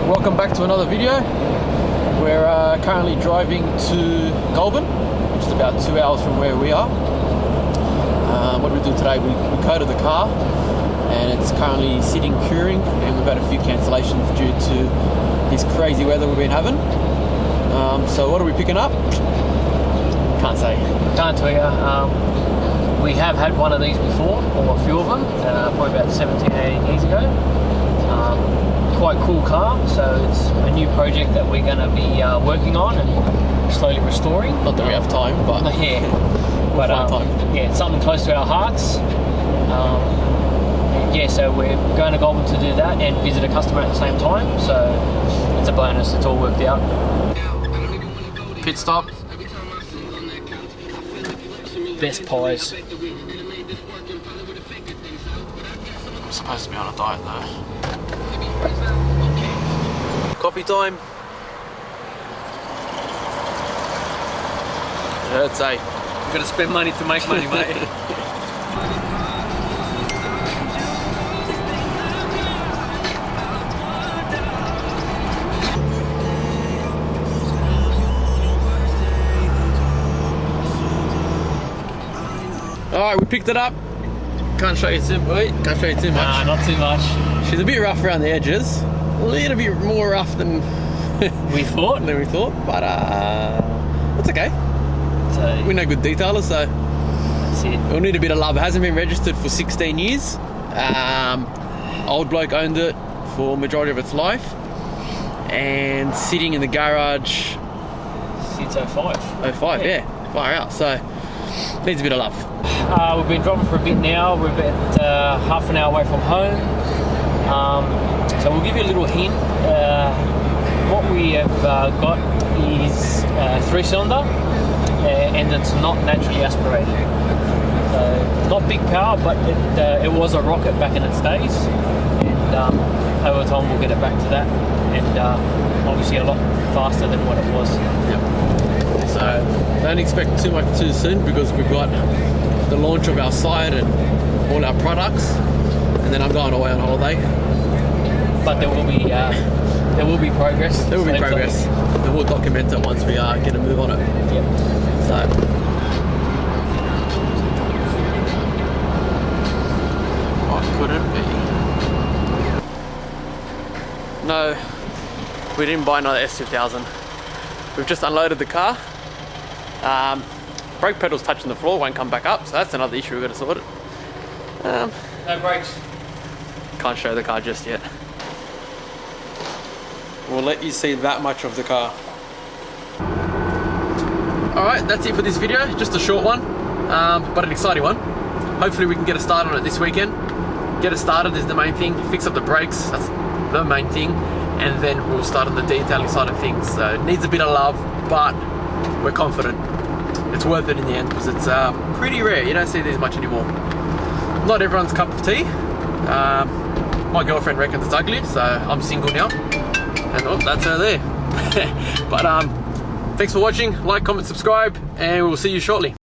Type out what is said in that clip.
Welcome back to another video. We're currently driving to Goulburn, which is about 2 hours from where we are. What do we do today? We coated the car and it's currently sitting curing, and we've had a few cancellations due to this crazy weather we've been having. So what are we picking up? Can't say. Can't tell you. We have had one of these before, or a few of them, probably about 17, 18 years ago. Quite cool car, so it's a new project that we're going to be working on and slowly restoring. Not that we have time, but yeah, but yeah, it's something close to our hearts. Yeah, so we're going to Goulburn to do that and visit a customer at the same time. So it's a bonus. It's all worked out. pit stop. Best pies. I'm supposed to be on a diet though. Coffee time. It hurts, eh? You've got to spend money to make money, mate. Alright, we picked it up. Can't show you too much. Nah, not too much. She's a bit rough around the edges. A little bit more rough than we thought. But it's okay. So, We're no good detailers, so that's it. we'll need a bit of love. It hasn't been registered for 16 years. Old bloke owned it for majority of its life, and sitting in the garage Since 05. 05, yeah, far out. So needs a bit of love. We've been driving for a bit now. We're about half an hour away from home. So we'll give you a little hint. What we have got is 3-cylinder, and it's not naturally aspirated. Not big power, but it was a rocket back in its days, and over time we'll get it back to that, and obviously a lot faster than what it was. Yep. So don't expect too much too soon, because we've got the launch of our site and all our products, and then I'm going away on holiday. But there will be progress. There will be progress, and we'll document it once we get a move on it. Yep. So what could it be? No, we didn't buy another S2000. We've just unloaded the car. Brake pedal's touching the floor, won't come back up, so that's another issue we've got to sort it. No brakes. Can't show the car just yet. We'll let you see that much of the car. Alright, that's it for this video. Just a short one, but an exciting one. Hopefully we can get a start on it this weekend. Get it started is the main thing. Fix up the brakes, that's the main thing. And then we'll start on the detailing side of things. So it needs a bit of love, but we're confident it's worth it in the end, because it's pretty rare. You don't see these much anymore. Not everyone's cup of tea. My girlfriend reckons it's ugly, so I'm single now. And oh, that's her there. But thanks for watching. Like, comment, subscribe, and we'll see you shortly.